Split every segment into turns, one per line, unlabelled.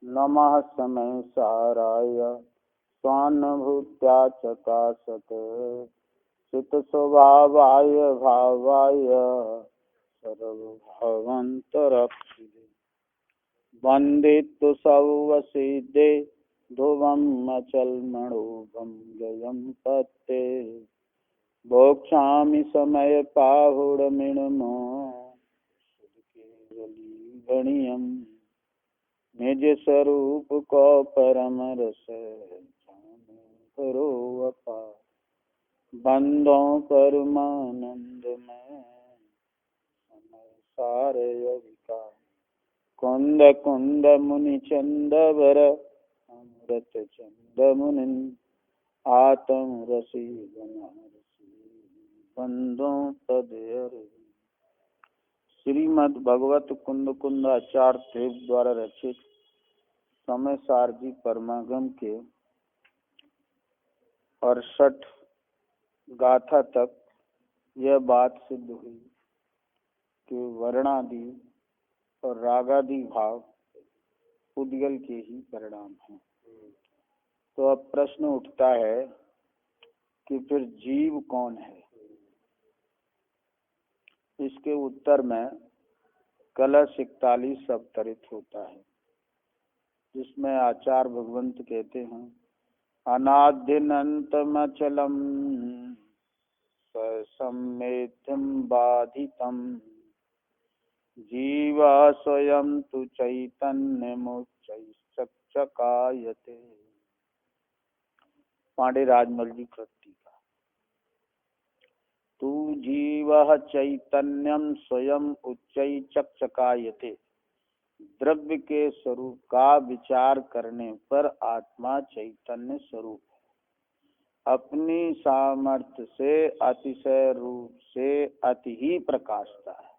नमः समय साराय स्वानुभूत्या चकाशत चित स्वभावाय भावाय सर्वभवन्तरक्षिते वन्दितु सर्वसिद्धे ध्रुवम् अचलमणोभं गयं पत्ते भोक्ष्यामि समय पाहुडमिणमो गणीयम् निज स्वरूप को परम रस करो अपा बंदों परमानंद में समय सारे अविका कुंद कुंद मुनि चंद वर अमृत चंद मुनि आत्म रसी बनारसी बंदों पद श्रीमद् भगवत कुंद कुंद आचार्य देव द्वारा रचित समय सारजी परमागम के 68 गाथा तक यह बात सिद्ध हुई कि वर्णादि और रागादि भाव उद्गल के ही परिणाम हैं। तो अब प्रश्न उठता है कि फिर जीव कौन है। इसके उत्तर में कलश 41 अवतरित होता है, जिसमें आचार्य भगवंत कहते हैं अनाद्यनन्तमचलम ससम्मेध्यं बाधितं जीवा स्वयं तु चैतन्यमुच्चैश्चकायते। पांडे राजमल जी कृति का तू जीवः चैतन्यम स्वयं उच्चैश्चकायते। द्रव्य के स्वरूप का विचार करने पर आत्मा चैतन्य स्वरूप है, अपनी सामर्थ्य से अतिशय रूप से अति ही प्रकाशता है।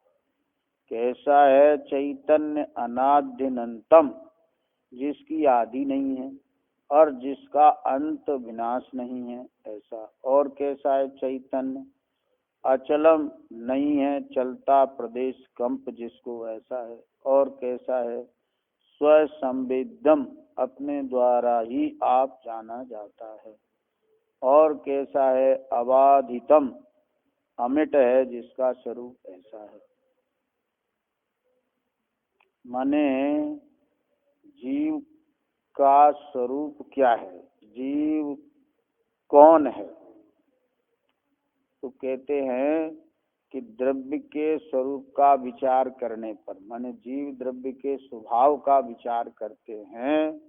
कैसा है चैतन्य अनाद्यनंतम, जिसकी आदि नहीं है और जिसका अंत विनाश नहीं है ऐसा। और कैसा है चैतन्य अचलम, नहीं है चलता प्रदेश कंप जिसको ऐसा है। और कैसा है स्वसंवेद्यम, अपने द्वारा ही आप जाना जाता है। और कैसा है अबाधितम, अमिट है जिसका स्वरूप ऐसा है। माने जीव का स्वरूप क्या है, जीव कौन है। तो कहते हैं कि द्रव्य के स्वरूप का विचार करने पर, माने जीव द्रव्य के स्वभाव का विचार करते हैं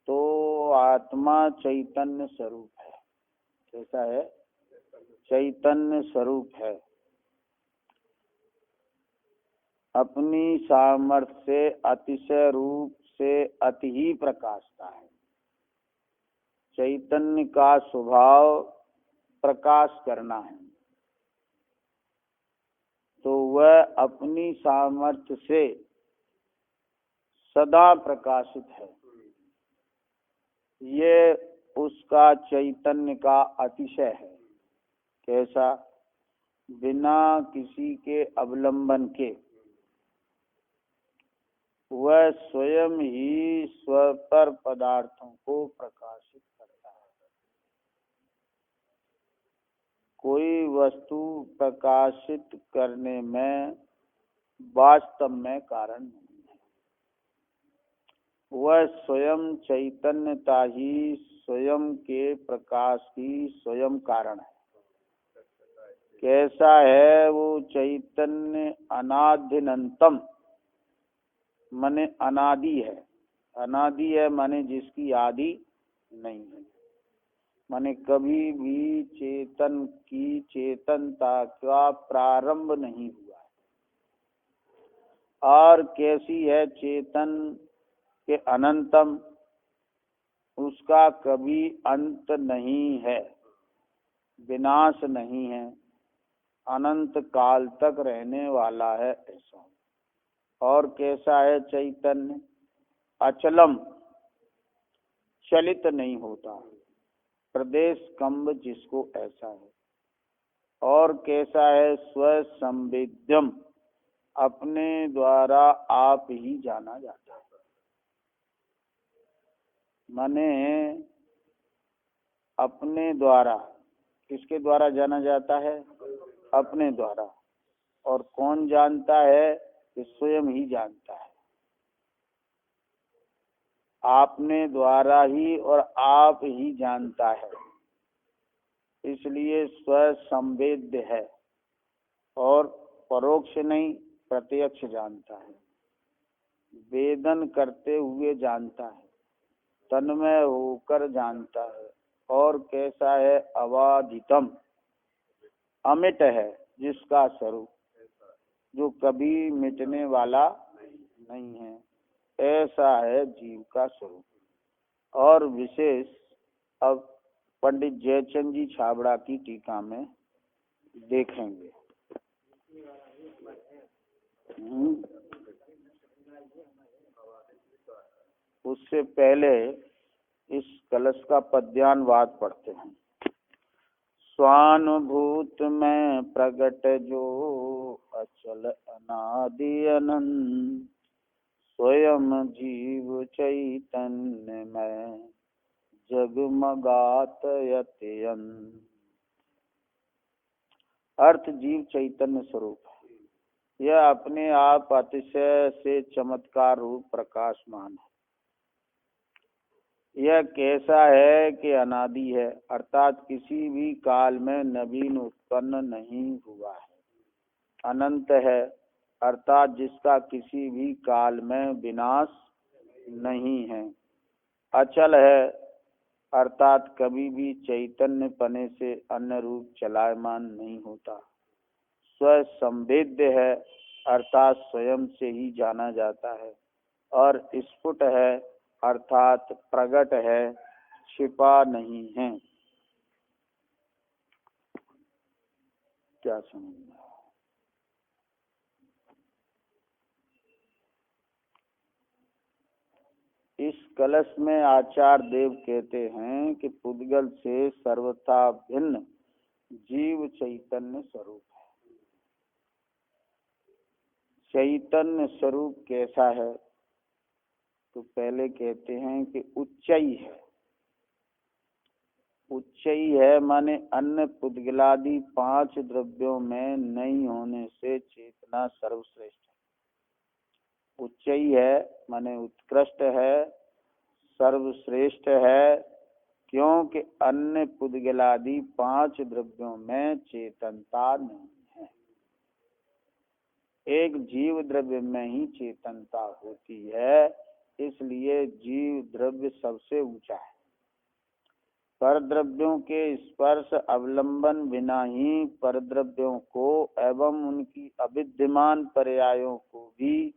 तो आत्मा चैतन्य स्वरूप है। कैसा है चैतन्य स्वरूप है, अपनी सामर्थ्य से अतिशय रूप से अति ही प्रकाशता है। चैतन्य का स्वभाव प्रकाश करना है, तो वह अपनी सामर्थ्य से सदा प्रकाशित है। ये उसका चैतन्य का अतिशय है। कैसा, बिना किसी के अवलंबन के वह स्वयं ही स्वपर पदार्थों को प्रकाशित करता है। कोई वस्तु प्रकाशित करने में वास्तव में कारण नहीं है, वह स्वयं चैतन्यता ही स्वयं के प्रकाश की स्वयं कारण है। कैसा है वो चैतन्य अनाद्यनंतम, माने अनादि है। अनादि है माने जिसकी आदि नहीं है, माने कभी भी चेतन की चेतनता का प्रारंभ नहीं हुआ है। और कैसी है चेतन के अनंतम, उसका कभी अंत नहीं है, विनाश नहीं है, अनंत काल तक रहने वाला है ऐसा। और कैसा है चैतन्य अचलम, चलित नहीं होता, प्रदेश कंब जिसको ऐसा है। और कैसा है स्वसंवेद्यम, अपने द्वारा आप ही जाना जाता है। माने अपने द्वारा। किसके द्वारा जाना जाता है? अपने द्वारा। और कौन जानता है? कि स्वयं ही जानता है। आपने द्वारा ही और आप ही जानता है, इसलिए स्व संवेद्य है और परोक्ष नहीं प्रत्यक्ष जानता है, वेदन करते हुए जानता है, तन्मय होकर जानता है। और कैसा है? अबाधितम, अमिट है जिसका स्वरूप, जो कभी मिटने वाला नहीं है, ऐसा है जीव का स्वरूप। और विशेष अब पंडित जयचंद जी छाबड़ा की टीका में देखेंगे। उससे पहले इस कलश का पद्यानुवाद पढ़ते हैं। स्वानुभूत में प्रगट जो अचल अनादि अनंत, स्वयं जीव चैतन्य में जगमगात यत्यंत। अर्थ जीव चैतन्य स्वरूप है। यह अपने आप अतिशय से चमत्कार रूप प्रकाशमान है। यह कैसा है? कि अनादि है, अर्थात किसी भी काल में नवीन उत्पन्न नहीं हुआ है। अनंत है, अर्थात जिसका किसी भी काल में विनाश नहीं है। अचल है, अर्थात कभी भी चैतन्य पने से अन्य रूप चलायमान नहीं होता। स्व संवेद्य है, अर्थात स्वयं से ही जाना जाता है। और स्फुट है, अर्थात प्रगट है, छिपा नहीं है। क्या समझना? इस कलश में आचार्य देव कहते हैं कि पुद्गल से सर्वथा भिन्न जीव चैतन्य स्वरूप है। चैतन्य स्वरूप कैसा है? तो पहले कहते हैं कि उच्चई है। उच्चई है माने अन्य पुद्गलादि 5 द्रव्यों में नहीं होने से चेतना सर्वश्रेष्ठ है। उच्चई है माने उत्कृष्ट है, सर्वश्रेष्ठ है, क्योंकि अन्य पुद्गलादि 5 द्रव्यों में चेतनता नहीं है। एक जीव द्रव्य में ही चेतनता होती है, इसलिए जीव द्रव्य सबसे ऊंचा है। परद्रव्यों के स्पर्श अवलंबन बिना ही परद्रव्यों को एवं उनकी अविद्यमान पर्यायों को भी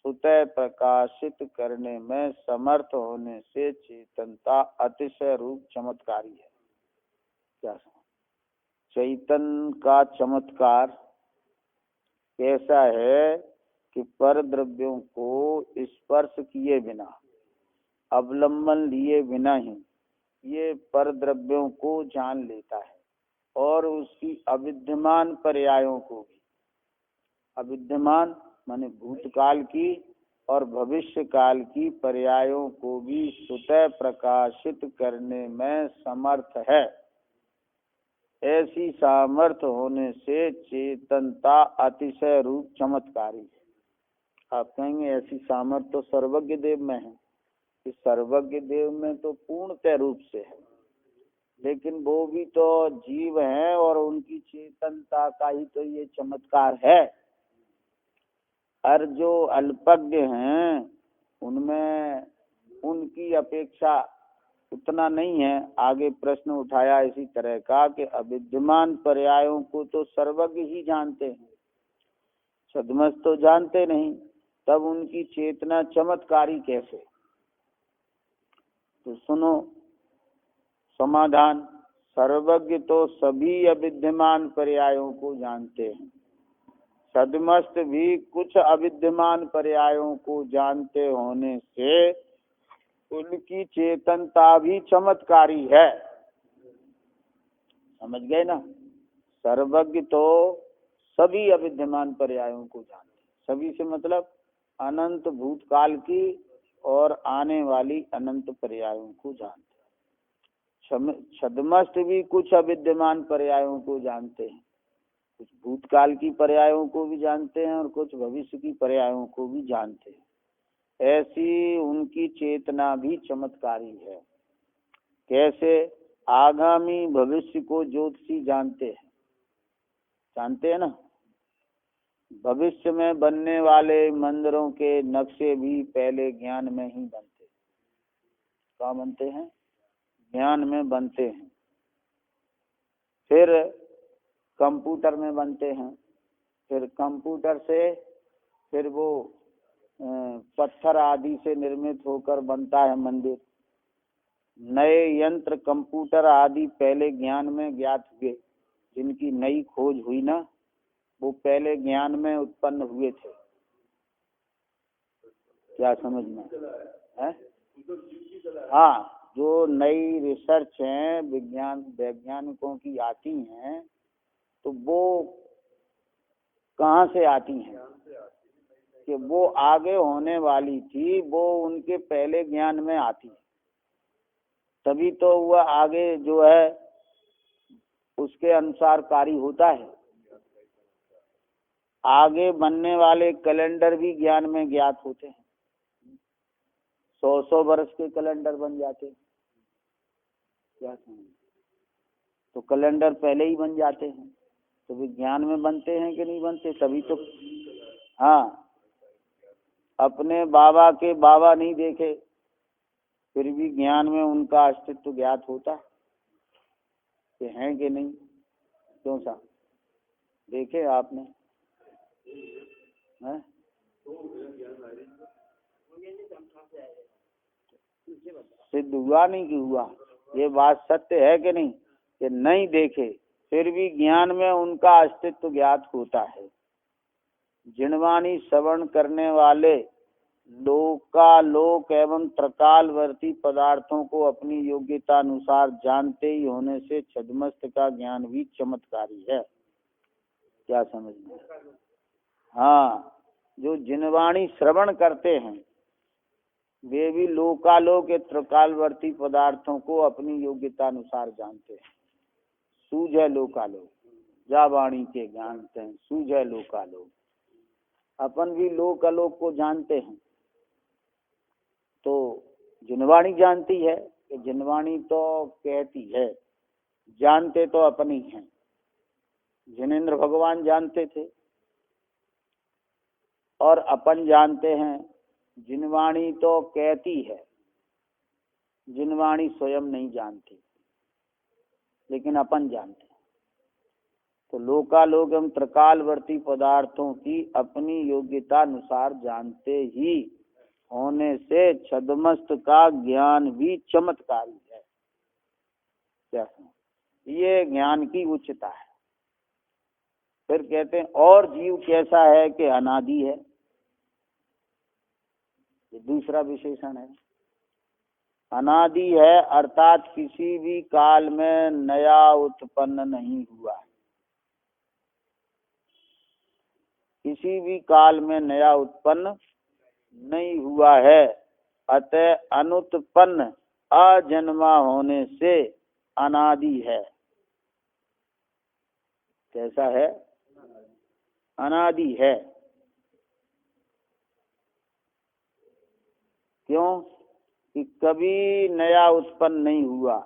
स्वतः प्रकाशित करने में समर्थ होने से चेतनता अतिशय रूप चमत्कारी है। क्या चैतन्य का चमत्कार कैसा है? कि परद्रव्यों को स्पर्श किए बिना, अवलंबन लिए बिना ही ये परद्रव्यों को जान लेता है और उसकी अविद्यमान पर्यायों को भी, अविद्यमान माने भूतकाल की और भविष्य काल की पर्यायों को भी स्वतः प्रकाशित करने में समर्थ है। ऐसी सामर्थ्य होने से चेतनता अतिशय रूप चमत्कारी है। आप कहेंगे ऐसी सामर्थ्य तो सर्वज्ञ देव में है। इस सर्वज्ञ देव में तो पूर्णतः रूप से है, लेकिन वो भी तो जीव हैं और उनकी चेतनता का ही तो ये चमत्कार है। और जो अल्पज्ञ हैं उनमें उनकी अपेक्षा उतना नहीं है। आगे प्रश्न उठाया इसी तरह का कि अविद्यमान पर्यायों को तो सर्वज्ञ ही जानते हैं, सदमस तो जानते नहीं, तब उनकी चेतना चमत्कारी कैसे? तो सुनो समाधान। सर्वज्ञ तो सभी अविद्यमान पर्यायों को जानते हैं, सदमस्त भी कुछ अविद्यमान पर्यायों को जानते होने से उनकी चेतनता भी चमत्कारी है। समझ गए ना? सर्वज्ञ तो सभी अविद्यमान पर्यायों को जानते, सभी से मतलब अनंत भूतकाल की और आने वाली अनंत पर्यायों को जानते हैं। छद्मस्त भी कुछ अविद्यमान पर्यायों को जानते हैं, कुछ भूतकाल की पर्यायों को भी जानते हैं और कुछ भविष्य की पर्यायों को भी जानते हैं। ऐसी उनकी चेतना भी चमत्कारी है। कैसे? आगामी भविष्य को ज्योतिषी जानते हैं ना। भविष्य में बनने वाले मंदिरों के नक्शे भी पहले ज्ञान में ही बनते हैं। कहाँ बनते हैं? ज्ञान में बनते हैं। फिर कंप्यूटर में बनते हैं, फिर कंप्यूटर से फिर वो पत्थर आदि से निर्मित होकर बनता है मंदिर। नए यंत्र कंप्यूटर आदि पहले ज्ञान में ज्ञात हुए, जिनकी नई खोज हुई ना, वो पहले ज्ञान में उत्पन्न हुए थे। क्या समझ में है? हाँ, जो नई रिसर्च है वैज्ञानिकों की आती हैं, तो वो कहाँ से आती हैं? कि वो आगे होने वाली थी, वो उनके पहले ज्ञान में आती है, तभी तो वह आगे जो है उसके अनुसार कार्य होता है। आगे बनने वाले कैलेंडर भी ज्ञान में ज्ञात होते हैं। 100 वर्ष के कैलेंडर बन जाते हैं। क्या समझ? तो कैलेंडर पहले ही बन जाते हैं, तो विज्ञान में बनते हैं कि नहीं बनते? तभी तो। हाँ, अपने बाबा के बाबा नहीं देखे, फिर भी ज्ञान में उनका अस्तित्व ज्ञात होता कि हैं कि नहीं। क्यों सा? देखे आपने? है? सिद्ध हुआ नहीं कि हुआ? ये बात सत्य है कि नहीं? कि नहीं देखे फिर भी ज्ञान में उनका अस्तित्व ज्ञात होता है। जिनवाणी श्रवण करने वाले लोकालोक एवं त्रकालवर्ती पदार्थों को अपनी योग्यता अनुसार जानते ही होने से छद्मस्त का ज्ञान भी चमत्कारी है। क्या समझ में? हाँ, जो जिनवाणी श्रवण करते हैं वे भी लोकालोक के त्रकालवर्ती पदार्थों को अपनी योग्यता अनुसार जानते हैं। सूझे लोकालोक, जा वाणी के जानते हैं, सूझे लोकालोक। अपन भी लोकालोक को जानते हैं, तो जिनवाणी जानती है कि जिनवाणी तो कहती है, जानते तो अपनी हैं। जिनेंद्र भगवान जानते थे और अपन जानते हैं। जिनवाणी तो कहती है, जिनवाणी स्वयं नहीं जानती, लेकिन अपन जानते हैं। तो लोकालोक एवं त्रकालवर्ती पदार्थों की अपनी योग्यता अनुसार जानते ही होने से छद्मस्त का ज्ञान भी चमत्कारी है। क्या? ये ज्ञान की उच्चता है। फिर कहते हैं और जीव कैसा है कि अनादि है। ये दूसरा विशेषण है। अनादि है अर्थात किसी भी काल में नया उत्पन्न नहीं हुआ। किसी भी काल में नया उत्पन्न नहीं हुआ है, अतः अनुत्पन्न अजन्मा होने से अनादि है। कैसा है? अनादि है। क्यों? कि कभी नया उत्पन्न नहीं हुआ,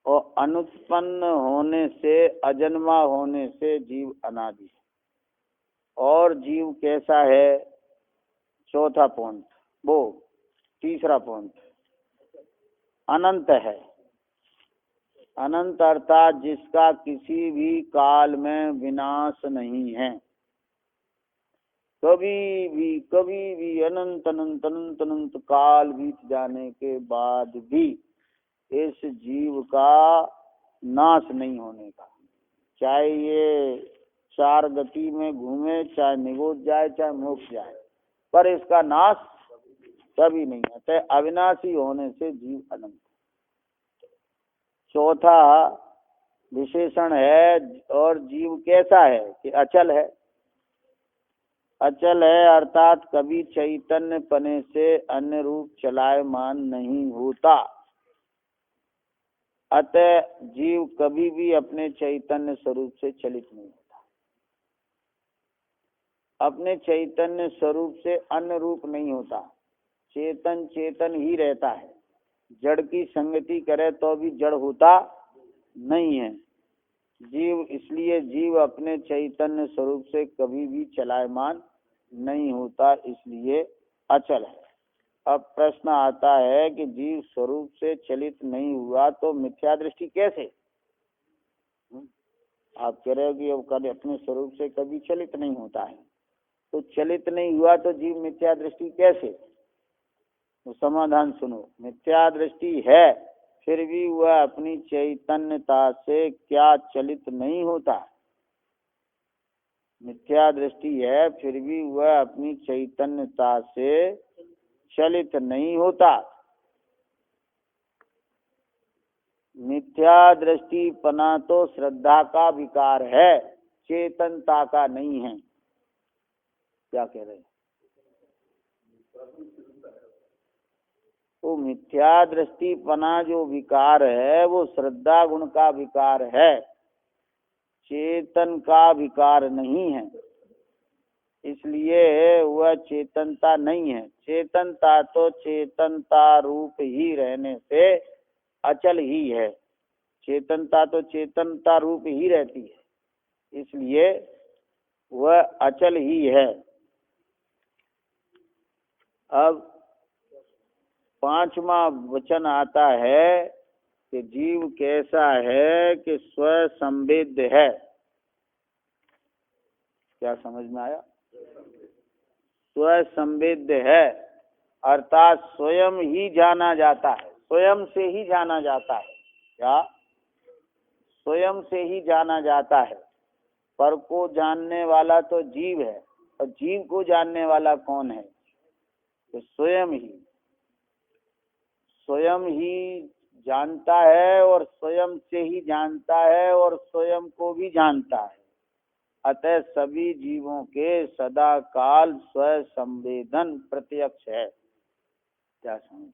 और अनुत्पन्न होने से, अजन्मा होने से जीव अनादि है। और जीव कैसा है? चौथा पॉइंट, वो तीसरा पॉइंट, अनंत है। अनंत अर्थात जिसका किसी भी काल में विनाश नहीं है। कभी भी अनंत अनंत अनंत अनंत काल बीत जाने के बाद भी इस जीव का नाश नहीं होने का। चाहे ये 4 गति में घूमे, चाहे निगोद जाए, चाहे मोक्ष जाए, पर इसका नाश कभी नहीं होता। अविनाशी होने से जीव अनंत। चौथा विशेषण है, और जीव कैसा है कि अचल है। अचल है अर्थात कभी चैतन्य पने से अन्य रूप चलायमान नहीं होता। अतः जीव कभी भी अपने चैतन्य स्वरूप से चलित नहीं होता। अपने चैतन्य स्वरूप से अन्य रूप नहीं होता। चेतन चेतन ही रहता है। जड़ की संगति करे तो भी जड़ होता नहीं है जीव। इसलिए जीव अपने चैतन्य स्वरूप से कभी भी चलायमान नहीं होता, इसलिए अचल है। अब प्रश्न आता है कि जीव स्वरूप से चलित नहीं हुआ तो मिथ्या दृष्टि कैसे? आप कह रहे हो कि अब अपने स्वरूप से कभी चलित नहीं होता है, तो चलित नहीं हुआ तो जीव मिथ्या दृष्टि कैसे? तो समाधान सुनो। मिथ्या दृष्टि है फिर भी वह अपनी चैतन्यता से क्या चलित नहीं होता? मिथ्या दृष्टि है फिर भी वह अपनी चैतन्यता से चलित नहीं होता। मिथ्या दृष्टि पना तो श्रद्धा का विकार है, चेतनता का नहीं है। क्या कह रहे हैं? तो मिथ्या दृष्टि पना जो विकार है वो श्रद्धा गुण का विकार है, चेतन का विकार नहीं है। इसलिए वह चेतनता नहीं है। चेतनता तो चेतनता रूप ही रहने से अचल ही है। चेतनता तो चेतनता रूप ही रहती है, इसलिए वह अचल ही है। अब पांचवा वचन आता है कि जीव कैसा है कि स्व संवेद्य है। क्या समझ में आया? स्व संवेद्य है अर्थात स्वयं ही जाना जाता है, स्वयं से ही जाना जाता है। क्या? स्वयं से ही जाना जाता है। पर को जानने वाला तो जीव है, और जीव को जानने वाला कौन है? तो स्वयं ही जानता है और स्वयं से ही जानता है और स्वयं को भी जानता है। अतः सभी जीवों के सदा काल स्व संवेदन प्रत्यक्ष है। क्या समझ?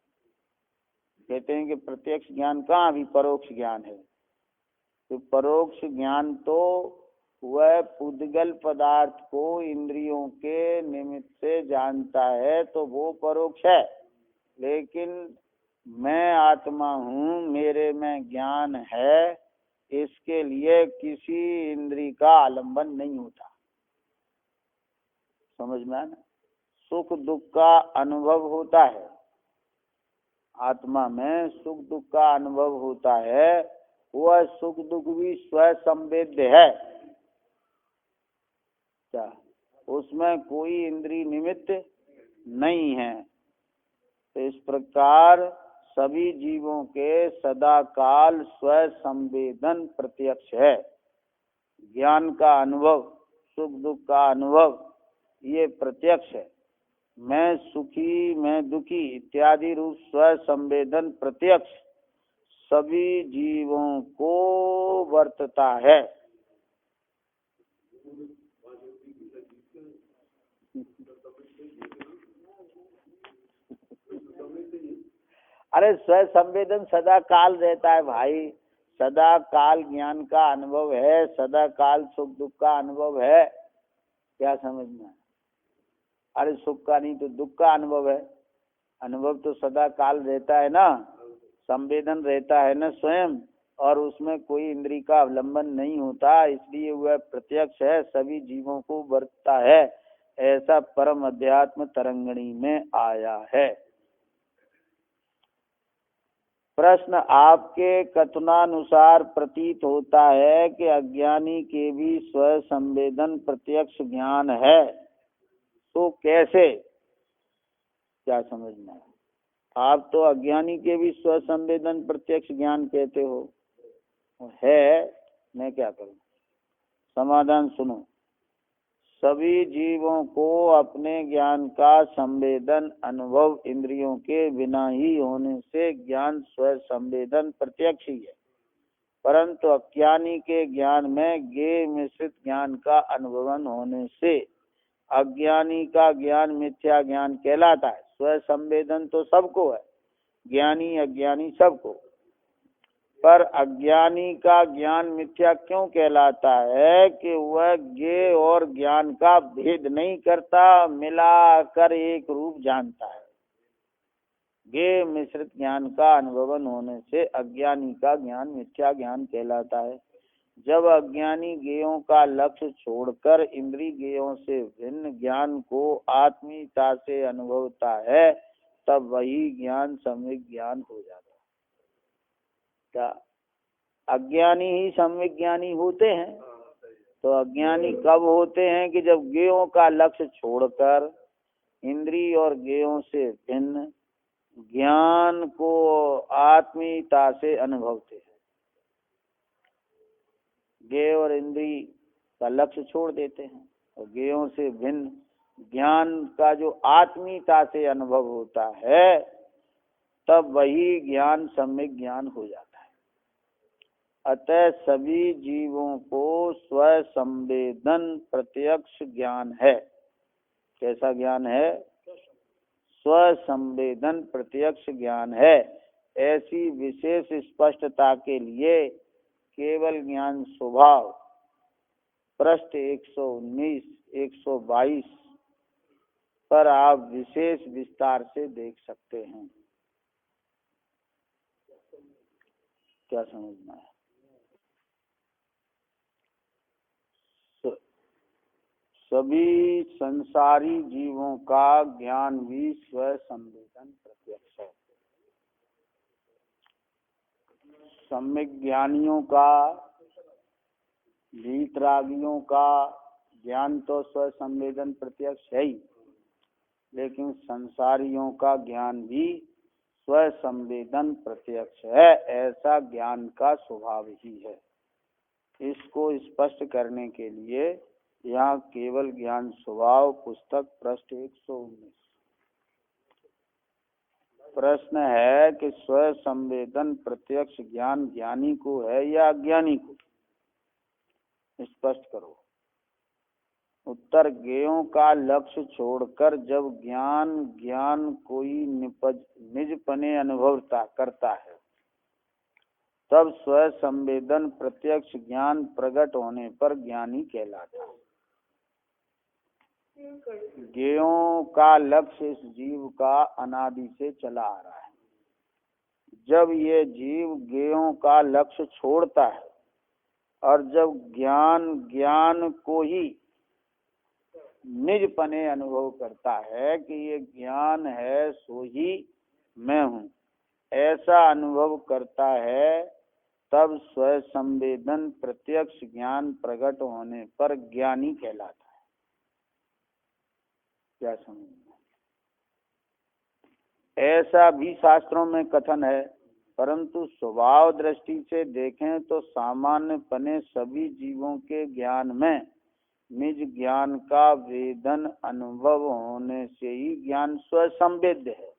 कहते हैं कि प्रत्यक्ष ज्ञान कहाँ, अभी परोक्ष ज्ञान है। तो परोक्ष ज्ञान तो वह पुद्गल पदार्थ को इंद्रियों के निमित्त से जानता है, तो वो परोक्ष है। लेकिन मैं आत्मा हूँ, मेरे में ज्ञान है, इसके लिए किसी इंद्री का आलंबन नहीं होता। समझ में आया ना? सुख दुख का अनुभव होता है, आत्मा में सुख दुख का अनुभव होता है। वह सुख दुख भी स्व संवेद्य है। क्या? उसमें कोई इंद्रिय निमित्त नहीं है। तो इस प्रकार सभी जीवों के सदा काल स्व संवेदन प्रत्यक्ष है। ज्ञान का अनुभव, सुख दुख का अनुभव, ये प्रत्यक्ष है। मैं सुखी मैं दुखी इत्यादि रूप स्व संवेदन प्रत्यक्ष सभी जीवों को वर्तता है। अरे स्व संवेदन सदा काल रहता है भाई, सदा काल ज्ञान का अनुभव है, सदा काल सुख दुख का अनुभव है। क्या समझना? अरे सुख का नहीं तो दुख का अनुभव है। अनुभव तो सदा काल रहता है ना, संवेदन रहता है ना स्वयं, और उसमें कोई इंद्रिय का अवलंबन नहीं होता, इसलिए वह प्रत्यक्ष है, सभी जीवों को वर्तता है। ऐसा परम अध्यात्म तरंगणी में आया है। प्रश्न, आपके कथनानुसार प्रतीत होता है कि अज्ञानी के भी स्व संवेदन प्रत्यक्ष ज्ञान है, तो कैसे? क्या समझना है? आप तो अज्ञानी के भी स्व संवेदन प्रत्यक्ष ज्ञान कहते हो, है, मैं क्या करूं? समाधान सुनो। सभी जीवों को अपने ज्ञान का संवेदन अनुभव इंद्रियों के बिना ही होने से ज्ञान स्व संवेदन प्रत्यक्ष ही है, परंतु अज्ञानी के ज्ञान में ज्ञेय मिश्रित ज्ञान का अनुभवन होने से अज्ञानी का ज्ञान मिथ्या ज्ञान कहलाता है। स्व संवेदन तो सबको है, ज्ञानी अज्ञानी सबको, पर अज्ञानी का ज्ञान मिथ्या क्यों कहलाता है कि वह ज्ञेय और ज्ञान का भेद नहीं करता, मिलाकर एक रूप जानता है। ज्ञेय मिश्रित ज्ञान का अनुभवन होने से अज्ञानी का ज्ञान मिथ्या ज्ञान कहलाता है। जब अज्ञानी ज्ञेयों का लक्ष्य छोड़कर इंद्रिय ज्ञेयों से भिन्न ज्ञान को आत्मीयता से अनुभवता है, तब वही ज्ञान सम्यक ज्ञान हो जाता है। क्या अज्ञानी ही सम्यक ज्ञानी होते हैं? तो अज्ञानी कब होते हैं? कि जब ज्ञेयों का लक्ष्य छोड़कर इंद्रिय और ज्ञेयों से भिन्न ज्ञान को आत्मीयता से अनुभवते हैं। ज्ञेय और इंद्रिय का लक्ष्य छोड़ देते हैं और ज्ञेयों से भिन्न ज्ञान का जो आत्मीयता से अनुभव होता है, तब वही ज्ञान सम्यक ज्ञान हो जाता है। अतः सभी जीवों को स्व संवेदन प्रत्यक्ष ज्ञान है। कैसा ज्ञान है? स्व संवेदन प्रत्यक्ष ज्ञान है। ऐसी विशेष स्पष्टता के लिए केवल ज्ञान स्वभाव पृष्ठ 119 122 पर आप विशेष विस्तार से देख सकते हैं। क्या समझना है? सभी संसारी जीवों का ज्ञान भी स्व संवेदन प्रत्यक्ष है। सम्यक ज्ञानियों का, वीतरागियों का ज्ञान तो स्व संवेदन प्रत्यक्ष है ही, लेकिन संसारियों का ज्ञान भी स्व संवेदन प्रत्यक्ष है। ऐसा ज्ञान का स्वभाव ही है। इसको स्पष्ट करने के लिए यहाँ केवल ज्ञान स्वभाव पुस्तक पृष्ठ 119 प्रश्न है कि स्व संवेदन प्रत्यक्ष ज्ञान ज्ञानी को है या अज्ञानी को? स्पष्ट करो। उत्तर, ज्ञेयों का लक्ष्य छोड़कर जब ज्ञान कोई निजपने अनुभवता करता है, तब स्व संवेदन प्रत्यक्ष ज्ञान प्रकट होने पर ज्ञानी कहलाता है। ज्ञेयों का लक्ष्य इस जीव का अनादि से चला आ रहा है। जब ये जीव ज्ञेयों का लक्ष्य छोड़ता है और जब ज्ञान को ही निजपने अनुभव करता है कि ये ज्ञान है सो ही मैं हूँ, ऐसा अनुभव करता है, तब स्व संवेदन प्रत्यक्ष ज्ञान प्रकट होने पर ज्ञानी कहलाता है। क्या समझना? ऐसा भी शास्त्रों में कथन है, परंतु स्वभाव दृष्टि से देखें तो सामान्यपने सभी जीवों के ज्ञान में निज ज्ञान का वेदन अनुभव होने से ही ज्ञान स्व संवेद्य है।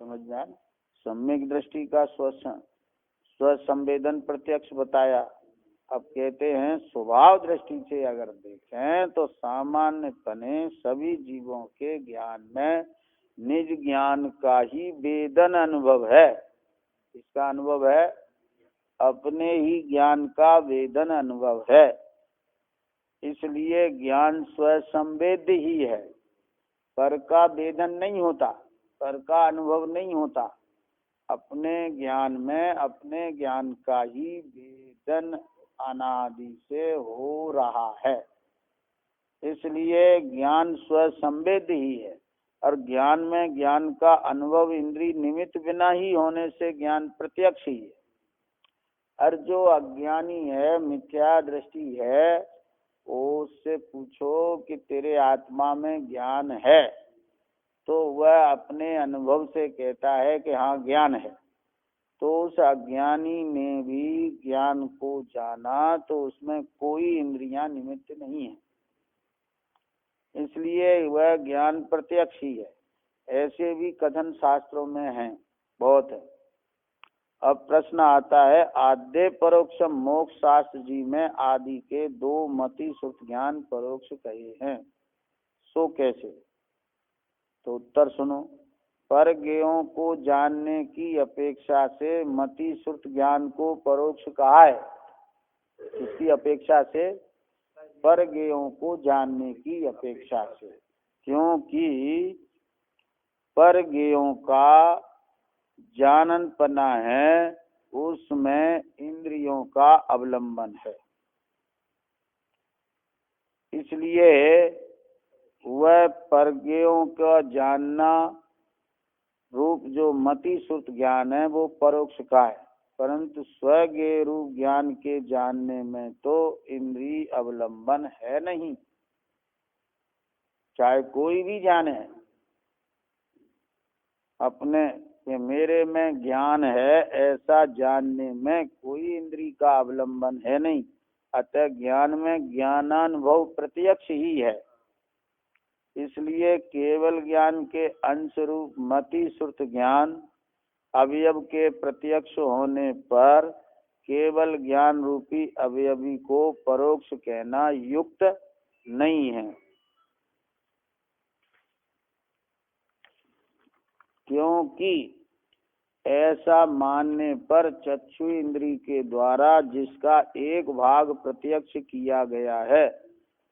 समझ में आया? सम्यक दृष्टि का स्व संवेदन प्रत्यक्ष बताया। अब कहते हैं स्वभाव दृष्टि से अगर देखें तो सामान्यपने सभी जीवों के ज्ञान में निज ज्ञान का ही वेदन अनुभव है। इसका अनुभव है, अपने ही ज्ञान का वेदन अनुभव है। इसलिए ज्ञान स्व संवेद्य ही है, पर का वेदन नहीं होता, पर का अनुभव नहीं होता। अपने ज्ञान में अपने ज्ञान का ही वेदन अनादि से हो रहा है। इसलिए ज्ञान स्व संवेद्य ही है और ज्ञान में ज्ञान का अनुभव इंद्रिय निमित्त बिना ही होने से ज्ञान प्रत्यक्ष ही है। और जो अज्ञानी है, मिथ्या दृष्टि है, उससे पूछो कि तेरे आत्मा में ज्ञान है, तो वह अपने अनुभव से कहता है कि हाँ ज्ञान है। तो उस अज्ञानी ने भी ज्ञान को जाना तो उसमें कोई इंद्रियां निमित्त नहीं है, इसलिए वह ज्ञान प्रत्यक्ष ही है। ऐसे भी कथन शास्त्रों में हैं, बहुत है। अब प्रश्न आता है, आद्य परोक्ष मोक्ष शास्त्र जी में आदि के दो मति श्रुत ज्ञान परोक्ष कहे हैं, सो कैसे? तो उत्तर सुनो। पर ज्ञेयों को जानने की अपेक्षा से मति श्रुत ज्ञान को परोक्ष कहा है। इसकी अपेक्षा से, पर ज्ञेयों को जानने की अपेक्षा से, क्योंकि पर ज्ञेयों का जाननपना है, उसमें इंद्रियों का अवलंबन है। इसलिए वह परज्ञेयों का जानना रूप जो मति श्रुत ज्ञान है वो परोक्ष का है, परंतु स्वज्ञेय रूप ज्ञान के जानने में तो इंद्रिय अवलंबन है नहीं। चाहे कोई भी जाने अपने कि मेरे में ज्ञान है, ऐसा जानने में कोई इंद्रिय का अवलंबन है नहीं। अतः ज्ञान में ज्ञानानुभव प्रत्यक्ष ही है। इसलिए केवल ज्ञान के अंश रूप मति श्रुत ज्ञान अवयव के प्रत्यक्ष होने पर केवल ज्ञान रूपी अवयवी को परोक्ष कहना युक्त नहीं है, क्योंकि ऐसा मानने पर चक्षु इंद्रिय के द्वारा जिसका एक भाग प्रत्यक्ष किया गया है,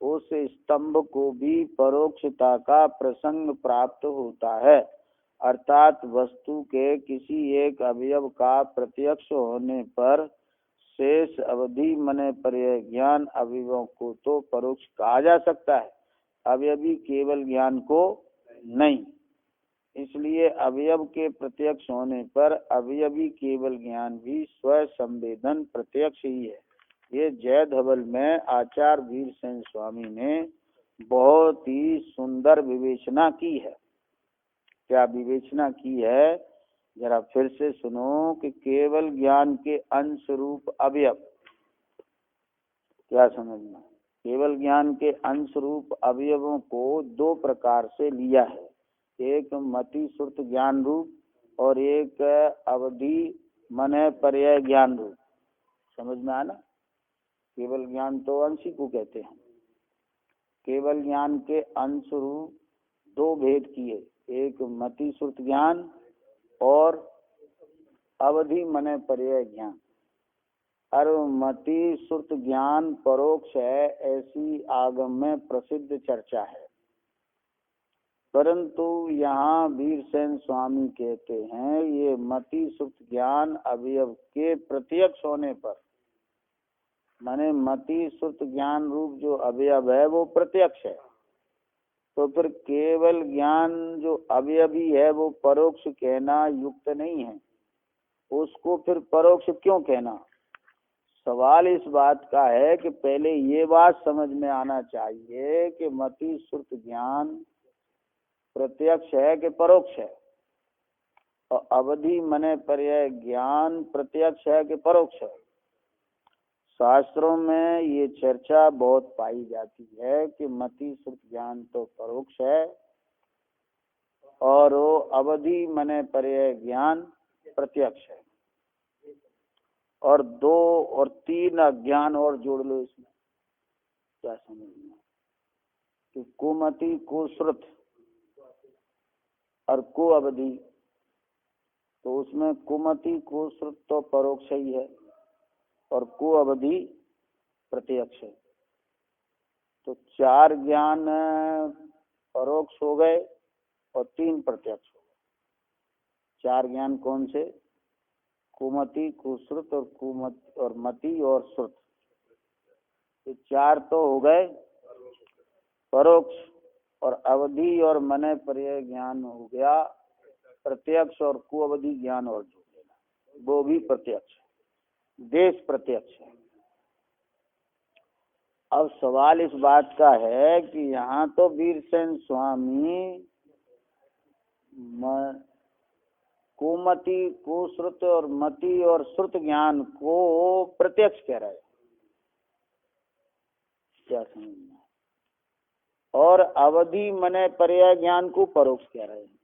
उस स्तंभ को भी परोक्षता का प्रसंग प्राप्त होता है। अर्थात वस्तु के किसी एक अवयव का प्रत्यक्ष होने पर शेष अवधि मने पर्याय ज्ञान अवयवों को तो परोक्ष कहा जा सकता है, अवयवी केवल ज्ञान को नहीं। इसलिए अवयव के प्रत्यक्ष होने पर अवयवी केवल ज्ञान भी स्व संवेदन प्रत्यक्ष ही है। ये जय धवल में आचार्य वीरसेन स्वामी ने बहुत ही सुंदर विवेचना की है। क्या विवेचना की है, जरा फिर से सुनो कि केवल ज्ञान के अंश रूप अवयव, क्या समझना, केवल ज्ञान के अंश रूप अवयवों को दो प्रकार से लिया है, एक मति श्रुत ज्ञान रूप और एक अवधि मन पर्याय ज्ञान रूप। समझ में आना? केवल ज्ञान तो अंश ही को कहते हैं। केवल ज्ञान के अंश रूप दो भेद किए, एक मति श्रुत ज्ञान और अवधि मन पर्याय ज्ञान। और मति श्रुत ज्ञान परोक्ष है, ऐसी आगम में प्रसिद्ध चर्चा है। परंतु यहाँ वीरसेन स्वामी कहते हैं ये मति श्रुत ज्ञान अवयव के प्रत्यक्ष होने पर, माने मति श्रुत ज्ञान रूप जो अवयव है वो प्रत्यक्ष है, तो फिर केवल ज्ञान जो अवयवी है वो परोक्ष कहना युक्त नहीं है। उसको फिर परोक्ष क्यों कहना? सवाल इस बात का है कि पहले ये बात समझ में आना चाहिए कि मति श्रुत ज्ञान प्रत्यक्ष है कि परोक्ष है, और अवधि मने पर्याय ज्ञान प्रत्यक्ष है कि परोक्ष है। शास्त्रों में ये चर्चा बहुत पाई जाती है कि मति श्रुत ज्ञान तो परोक्ष है और वो अवधि मने पर्याय ज्ञान प्रत्यक्ष है। और दो और तीन अज्ञान और जोड़ लो इसमें, क्या समझना कि कुमति कुश्रुत और को अवधि, तो उसमें कुमति कुश्रुत तो परोक्ष ही है और को अवधि प्रत्यक्ष है। तो चार ज्ञान परोक्ष हो गए और तीन प्रत्यक्ष हो गए। चार ज्ञान कौन से? कुमति कुश्रुत और कुमत और मति और श्रुत, ये चार तो हो गए परोक्ष, और अवधि और मने पर्याय ज्ञान हो गया प्रत्यक्ष, और कुअवधि ज्ञान और जोड़ लेना, वो भी प्रत्यक्ष है, देश प्रत्यक्ष है। अब सवाल इस बात का है कि यहाँ तो वीरसेन स्वामी कुमति कुश्रुत और मति और श्रुत ज्ञान को प्रत्यक्ष कह रहे हैं, क्या समझना, और अवधि मने पर्याय ज्ञान को परोक्ष कह रहे हैं।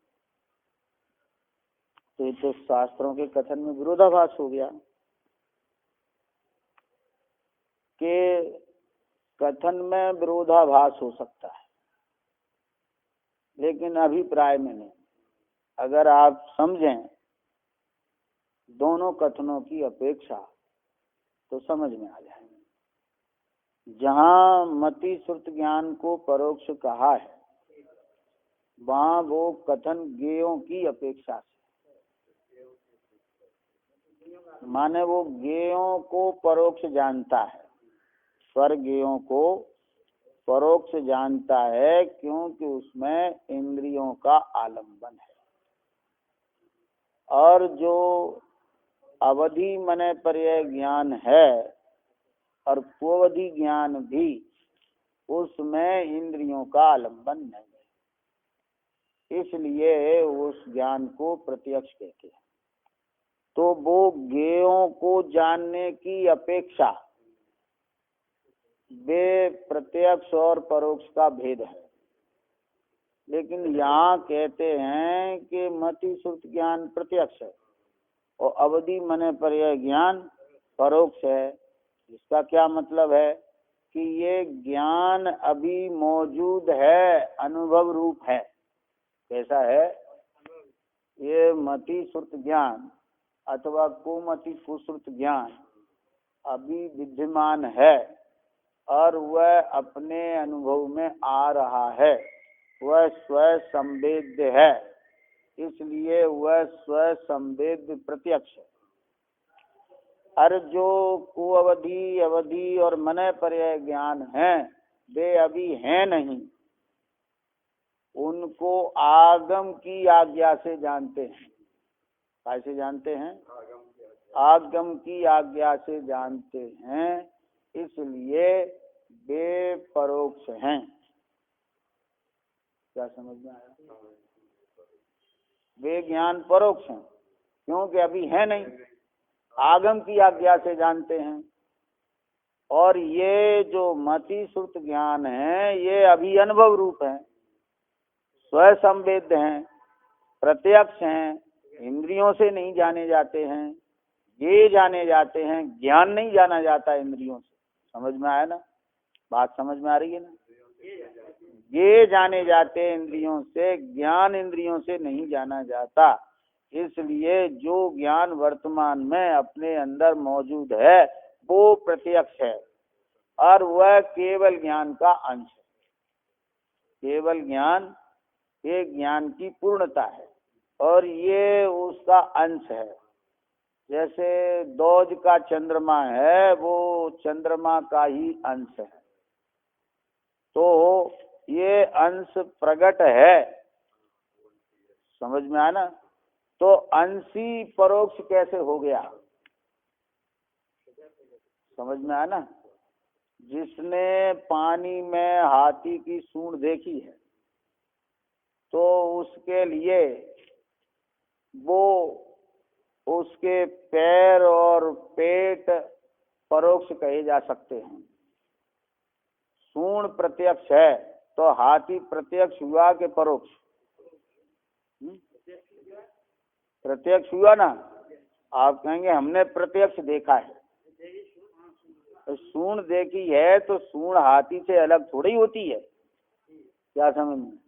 तो ये तो शास्त्रों के कथन में विरोधाभास हो गया कि कथन में विरोधाभास हो सकता है लेकिन अभिप्राय में नहीं। अगर आप समझें दोनों कथनों की अपेक्षा तो समझ में आ जाए। जहाँ मति श्रुत ज्ञान को परोक्ष कहा है वहाँ वो कथन ज्ञेयों की अपेक्षा से, माने वो ज्ञेयों को परोक्ष जानता है, स्वर ज्ञेयों को परोक्ष जानता है क्योंकि उसमें इंद्रियों का आलंबन है। और जो अवधि मने पर्याय ज्ञान है और कोवधि ज्ञान भी, उसमें इंद्रियों का आलंबन नहीं है, इसलिए उस ज्ञान को प्रत्यक्ष कहते हैं। तो वो ज्ञेयों को जानने की अपेक्षा वे प्रत्यक्ष और परोक्ष का भेद है। लेकिन यहाँ कहते हैं कि मति श्रुत ज्ञान प्रत्यक्ष है और अवधि मने पर्याय ज्ञान परोक्ष है। इसका क्या मतलब है कि ये ज्ञान अभी मौजूद है, अनुभव रूप है। कैसा है? ये मति श्रुत ज्ञान अथवा कुमति कुश्रुत ज्ञान अभी विद्यमान है और वह अपने अनुभव में आ रहा है, वह स्वयं संवेद्य है, इसलिए वह स्वयं संवेद्य प्रत्यक्ष है। और जो कुअवधि अवधि और मने पर्याय ज्ञान है वे अभी हैं नहीं, उनको आगम की आज्ञा से जानते हैं। कैसे जानते हैं? आगम की आज्ञा से जानते हैं, इसलिए वे परोक्ष हैं। क्या समझ में आया? वे ज्ञान परोक्ष हैं क्योंकि अभी है नहीं, आगम की आज्ञा से जानते हैं। और ये जो मति श्रुत ज्ञान है ये अभी अनुभव रूप है, स्वयं संवेद्य हैं, प्रत्यक्ष हैं, इंद्रियों से नहीं जाने जाते हैं। ये जाने जाते हैं, ज्ञान नहीं जाना जाता इंद्रियों से। समझ में आया ना? बात समझ में आ रही है ना? ये जाने जाते इंद्रियों से, ज्ञान इंद्रियों से नहीं जाना जाता। इसलिए जो ज्ञान वर्तमान में अपने अंदर मौजूद है वो प्रत्यक्ष है और वह केवल ज्ञान का अंश है। केवल ज्ञान ये ज्ञान की पूर्णता है और ये उसका अंश है। जैसे दौज का चंद्रमा है, वो चंद्रमा का ही अंश है। तो ये अंश प्रकट है। समझ में आया ना? तो अंशी परोक्ष कैसे हो गया? समझ में आया ना? जिसने पानी में हाथी की सूंड देखी है तो उसके लिए वो उसके पैर और पेट परोक्ष कहे जा सकते हैं। सूंड प्रत्यक्ष है तो हाथी प्रत्यक्ष हुआ कि परोक्ष? प्रत्यक्ष हुआ ना। आप कहेंगे हमने प्रत्यक्ष देखा है, तो सूंड देखी है तो सूंड हाथी से अलग थोड़ी होती है। क्या समझ में?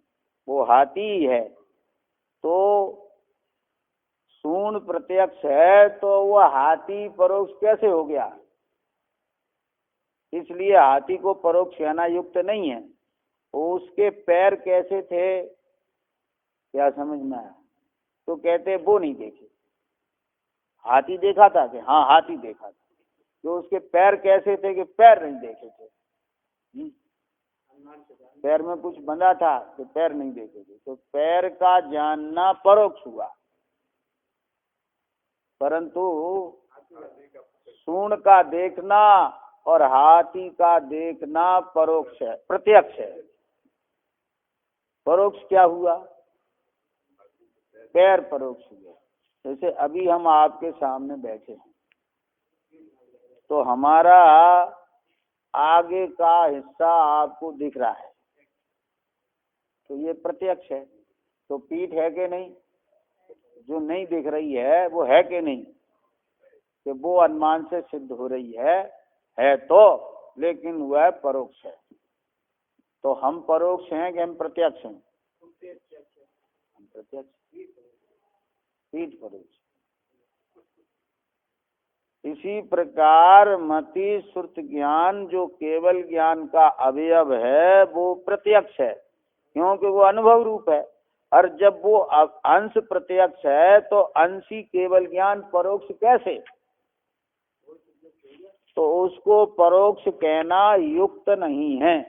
वो हाथी ही है। तो सूंड प्रत्यक्ष है तो वह हाथी परोक्ष कैसे हो गया? इसलिए हाथी को परोक्ष कहना युक्त नहीं है। उसके पैर कैसे थे? क्या समझ में आया? तो कहते वो नहीं देखे। हाथी देखा था कि हाँ हाथी देखा था, तो उसके पैर कैसे थे कि पैर नहीं देखे थे। पैर में कुछ बंधा था तो पैर नहीं देखे थे। तो पैर का जानना परोक्ष हुआ, परंतु सूंड का देखना और हाथी का देखना परोक्ष है, प्रत्यक्ष है। परोक्ष क्या हुआ? पैर परोक्ष हुए। जैसे अभी हम आपके सामने बैठे हैं तो हमारा आगे का हिस्सा आपको दिख रहा है, तो ये प्रत्यक्ष है। तो पीठ है कि नहीं? जो नहीं दिख रही है वो है कि नहीं, कि वो अनुमान से सिद्ध हो रही है तो, लेकिन वह परोक्ष है। तो हम परोक्ष हैं कि हम प्रत्यक्ष हैं? हम प्रत्यक्ष, पीठ परोक्ष। इसी प्रकार मति श्रुत ज्ञान जो केवल ज्ञान का अवयव है वो प्रत्यक्ष है, क्योंकि वो अनुभव रूप है। और जब वो अंश प्रत्यक्ष है तो अंशी केवल ज्ञान परोक्ष कैसे? तो उसको परोक्ष कहना युक्त नहीं है,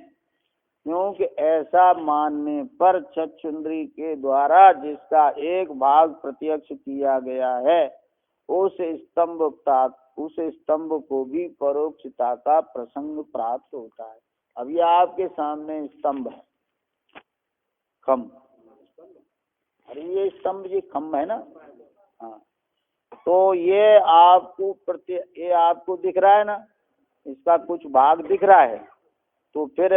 क्योंकि ऐसा मानने पर चक्षुंद्री के द्वारा जिसका एक भाग प्रत्यक्ष किया गया है उस स्तंभ को भी परोक्षता का प्रसंग प्राप्त होता है। अब ये आपके सामने स्तंभ है, खम्भ। अरे ये स्तंभ, ये खम्भ है ना। हाँ, तो ये आपको दिख रहा है ना, इसका कुछ भाग दिख रहा है। तो फिर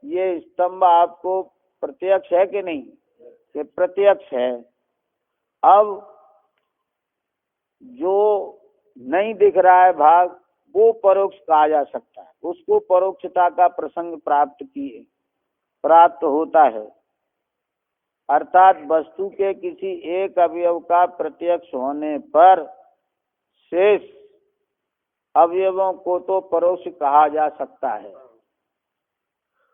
ये स्तंभ आपको प्रत्यक्ष है कि नहीं? ये प्रत्यक्ष है। अब जो नहीं दिख रहा है भाग, वो परोक्ष कहा जा सकता है, उसको परोक्षता का प्रसंग प्राप्त होता है। अर्थात वस्तु के किसी एक अवयव का प्रत्यक्ष होने पर शेष अवयवों को तो परोक्ष कहा जा सकता है।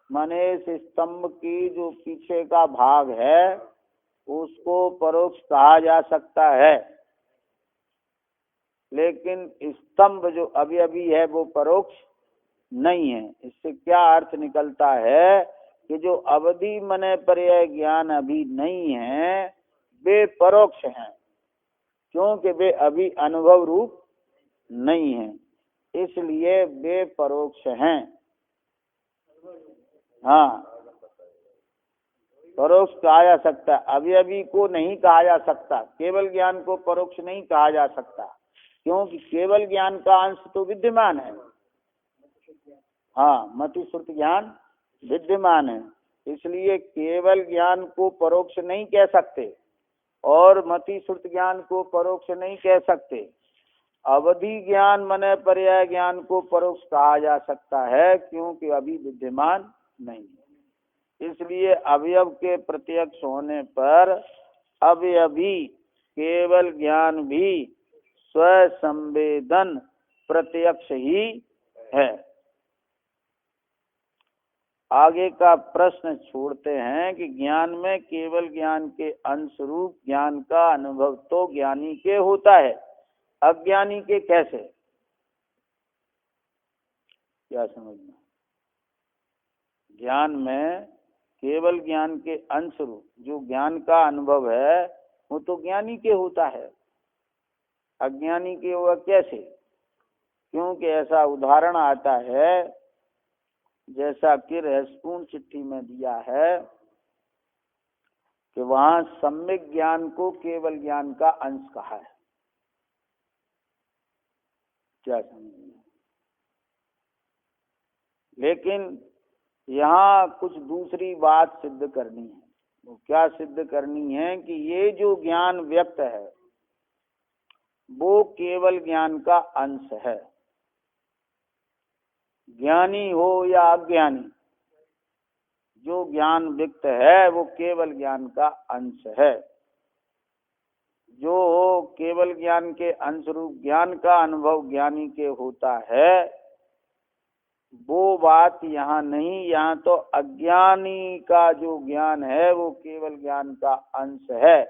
माने इस स्तंभ की जो पीछे का भाग है उसको परोक्ष कहा जा सकता है, लेकिन स्तंभ जो अवयवी है वो परोक्ष नहीं है। इससे क्या अर्थ निकलता है कि जो अवधि मने पर्याय ज्ञान अभी नहीं है वे परोक्ष हैं, क्योंकि वे अभी अनुभव रूप नहीं है, इसलिए वे परोक्ष हैं। हाँ, परोक्ष कहा जा सकता है, अवयवी को नहीं कहा जा सकता। केवल ज्ञान को परोक्ष नहीं कहा जा सकता, क्योंकि केवल ज्ञान का अंश तो विद्यमान है। हाँ, मति श्रुत ज्ञान विद्यमान है, इसलिए केवल ज्ञान को परोक्ष नहीं कह सकते और मति श्रुत ज्ञान को परोक्ष नहीं कह सकते। अवधि ज्ञान मने पर्याय ज्ञान को परोक्ष कहा जा सकता है, क्योंकि अभी विद्यमान नहीं है। इसलिए अवयव के प्रत्यक्ष होने पर अवयवी केवल ज्ञान भी स्वसंवेदन प्रत्यक्ष ही है। आगे का प्रश्न छोड़ते हैं कि ज्ञान में केवल ज्ञान के अंश रूप ज्ञान का अनुभव तो ज्ञानी के होता है, अज्ञानी के कैसे? क्या समझना? ज्ञान में केवल ज्ञान के अंश रूप जो ज्ञान का अनुभव है वो तो ज्ञानी के होता है, अज्ञानी के हुआ कैसे? क्योंकि ऐसा उदाहरण आता है जैसा कि रहस्यपूर्ण चिट्ठी में दिया है कि वहां सम्यक ज्ञान को केवल ज्ञान का अंश कहा है। क्या समझना? लेकिन यहाँ कुछ दूसरी बात सिद्ध करनी है। वो क्या सिद्ध करनी है कि ये जो ज्ञान व्यक्त है वो केवल ज्ञान का अंश है। ज्ञानी हो या अज्ञानी, जो ज्ञान व्यक्त है वो केवल ज्ञान का अंश है। जो केवल ज्ञान के अंश रूप ज्ञान का अनुभव ज्ञानी के होता है वो बात यहाँ नहीं। यहाँ तो अज्ञानी का जो ज्ञान है वो केवल ज्ञान का अंश है।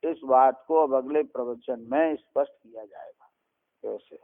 इस बात को अब अगले प्रवचन में स्पष्ट किया जाएगा। कैसे?